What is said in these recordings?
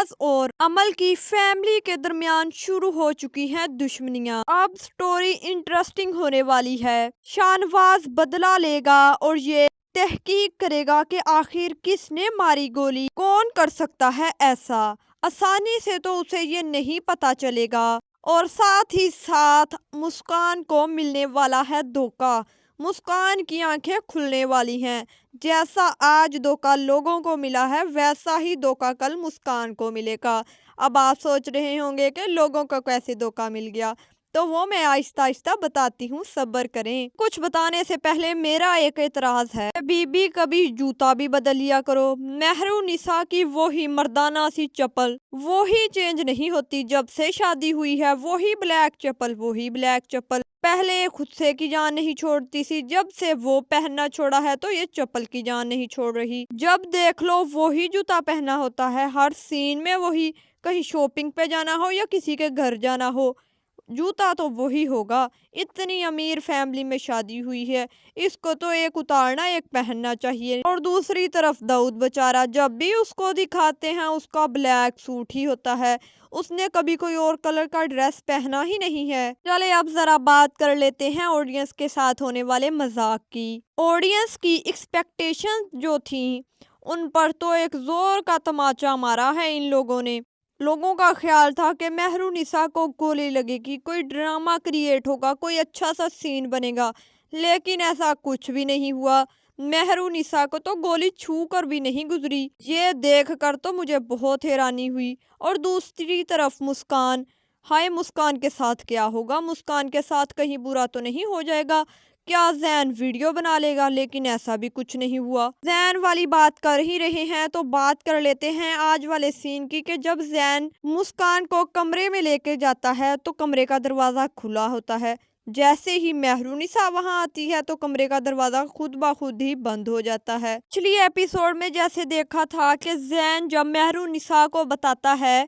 شہنواز اور امل کی فیملی کے درمیان شروع ہو چکی ہیں دشمنیاں۔ اب سٹوری انٹرسٹنگ ہونے والی ہے۔ شہنواز بدلہ لے گا اور یہ تحقیق کرے گا کہ آخر کس نے ماری گولی، کون کر سکتا ہے ایسا۔ آسانی سے تو اسے یہ نہیں پتا چلے گا، اور ساتھ ہی ساتھ مسکان کو ملنے والا ہے دھوکہ۔ مسکان کی آنکھیں کھلنے والی ہیں۔ جیسا آج دھوکہ لوگوں کو ملا ہے، ویسا ہی دھوکہ کل مسکان کو ملے گا۔ اب آپ سوچ رہے ہوں گے کہ لوگوں کو کیسے دھوکہ مل گیا، تو وہ میں آہستہ آہستہ بتاتی ہوں، صبر کریں۔ کچھ بتانے سے پہلے میرا ایک اعتراض ہے، کبھی جوتا بھی بدل لیا کرو۔ مہرونسا کی وہی مردانہ سی چپل وہی چینج نہیں ہوتی، جب سے شادی ہوئی ہے وہی بلیک چپل پہلے خود سے کی جان نہیں چھوڑتی سی، جب سے وہ پہننا چھوڑا ہے تو یہ چپل کی جان نہیں چھوڑ رہی۔ جب دیکھ لو وہی جوتا پہنا ہوتا ہے، ہر سین میں وہی، کہیں شاپنگ پہ جانا ہو یا کسی کے گھر جانا ہو، جوتا تو وہی ہوگا۔ اتنی امیر فیملی میں شادی ہوئی ہے، اس کو تو ایک اتارنا ایک پہننا چاہیے۔ اور دوسری طرف داؤد بیچارہ، جب بھی اس کو دکھاتے ہیں اس کا بلیک سوٹ ہی ہوتا ہے، اس نے کبھی کوئی اور کلر کا ڈریس پہنا ہی نہیں ہے۔ چلے اب ذرا بات کر لیتے ہیں آڈینس کے ساتھ ہونے والے مذاق کی۔ آڈینس کی ایکسپیکٹیشن جو تھیں، ان پر تو ایک زور کا تماچا مارا ہے ان لوگوں نے۔ لوگوں کا خیال تھا کہ مہرونسا کو گولی لگے گی، کوئی ڈرامہ کریٹ ہوگا، کوئی اچھا سا سین بنے گا، لیکن ایسا کچھ بھی نہیں ہوا۔ مہرونسا کو تو گولی چھو کر بھی نہیں گزری۔ یہ دیکھ کر تو مجھے بہت حیرانی ہوئی۔ اور دوسری طرف مسکان، ہائے مسکان کے ساتھ کیا ہوگا؟ مسکان کے ساتھ کہیں برا تو نہیں ہو جائے گا؟ کیا زین ویڈیو بنا لے گا؟ لیکن ایسا بھی کچھ نہیں ہوا۔ زین والی بات کر ہی رہے ہیں تو بات کر لیتے ہیں آج والے سین کی، کہ جب زین مسکان کو کمرے میں لے کے جاتا ہے تو کمرے کا دروازہ کھلا ہوتا ہے۔ جیسے ہی مہرونسا وہاں آتی ہے تو کمرے کا دروازہ خود بخود ہی بند ہو جاتا ہے۔ پچھلی ایپیسوڈ میں جیسے دیکھا تھا کہ زین جب مہرونسا کو بتاتا ہے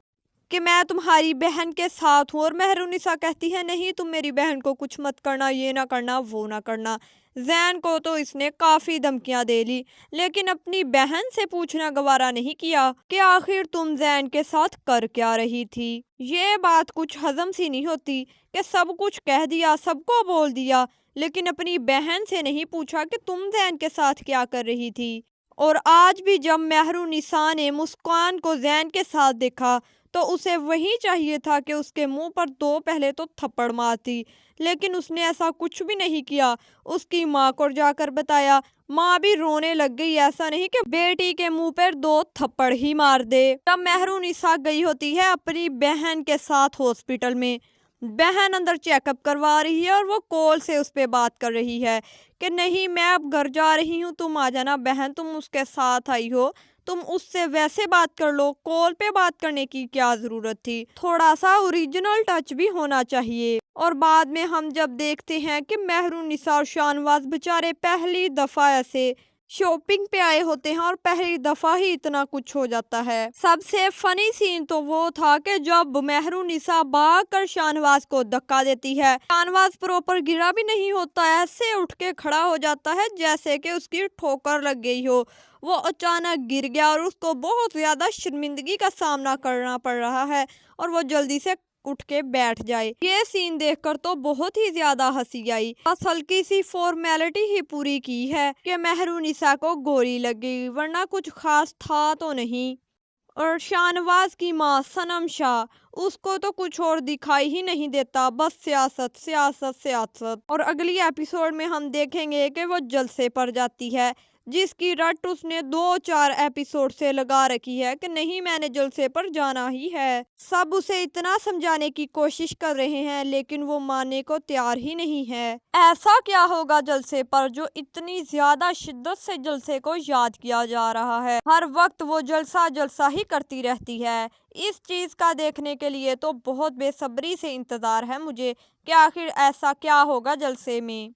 کہ میں تمہاری بہن کے ساتھ ہوں، اور مہرونسا کہتی ہے نہیں تم میری بہن کو کچھ مت کرنا، یہ نہ کرنا وہ نہ کرنا۔ زین کو تو اس نے کافی دھمکیاں دے لی، لیکن اپنی بہن سے پوچھنا گوارا نہیں کیا کہ آخر تم زین کے ساتھ کر کیا رہی تھی۔ یہ بات کچھ ہضم سی نہیں ہوتی کہ سب کچھ کہہ دیا، سب کو بول دیا، لیکن اپنی بہن سے نہیں پوچھا کہ تم زین کے ساتھ کیا کر رہی تھی۔ اور آج بھی جب مہرونسا نے مسکان کو زین کے ساتھ دیکھا تو اسے وہی چاہیے تھا کہ اس کے منہ پر دو پہلے تو تھپڑ مارتی، لیکن اس نے ایسا کچھ بھی نہیں کیا۔ اس کی ماں کو جا کر بتایا، ماں بھی رونے لگ گئی، ایسا نہیں کہ بیٹی کے منہ پر دو تھپڑ ہی مار دے۔ جب مہرونسا گئی ہوتی ہے اپنی بہن کے ساتھ ہاسپٹل میں، بہن اندر چیک اپ کروا رہی ہے اور وہ کال سے اس پہ بات کر رہی ہے کہ نہیں میں اب گھر جا رہی ہوں، تم آ جانا۔ بہن تم اس کے ساتھ آئی ہو، تم اس سے ویسے بات کر لو، کال پہ بات کرنے کی کیا ضرورت تھی؟ تھوڑا سا اوریجنل ٹچ بھی ہونا چاہیے۔ اور بعد میں ہم جب دیکھتے ہیں کہ مہرونسا اور شہنواز بچارے پہلی دفعہ ایسے شاپنگ پہ آئے ہوتے ہیں اور پہلی دفعہ ہی اتنا کچھ ہو جاتا ہے۔ سب سے فنی سین تو وہ تھا کہ جب مہرونسا بھاگ کر شہنواز کو دھکا دیتی ہے، شہنواز پراپر گرا بھی نہیں ہوتا، ایسے اٹھ کے کھڑا ہو جاتا ہے جیسے کہ اس کی ٹھوکر لگ گئی ہو۔ وہ اچانک گر گیا اور اس کو بہت زیادہ شرمندگی کا سامنا کرنا پڑ رہا ہے، اور وہ جلدی سے اٹھ کے بیٹھ جائے۔ یہ سین دیکھ کر تو بہت ہی زیادہ ہنسی آئی۔ بس ہلکی سی فارمیلٹی ہی پوری کی ہے کہ مہرونسا کو گولی لگی، ورنہ کچھ خاص تھا تو نہیں۔ اور شہنواز کی ماں صنم شاہ، اس کو تو کچھ اور دکھائی ہی نہیں دیتا، بس سیاست سیاست سیاست۔ اور اگلی ایپیسوڈ میں ہم دیکھیں گے کہ وہ جلسے پر جاتی ہے، جس کی رٹ اس نے 2-4 ایپیسوڈ سے لگا رکھی ہے کہ نہیں میں نے جلسے پر جانا ہی ہے۔ سب اسے اتنا سمجھانے کی کوشش کر رہے ہیں لیکن وہ ماننے کو تیار ہی نہیں ہے۔ ایسا کیا ہوگا جلسے پر جو اتنی زیادہ شدت سے جلسے کو یاد کیا جا رہا ہے؟ ہر وقت وہ جلسہ جلسہ ہی کرتی رہتی ہے۔ اس چیز کا دیکھنے کے لیے تو بہت بے صبری سے انتظار ہے مجھے کہ آخر ایسا کیا ہوگا جلسے میں۔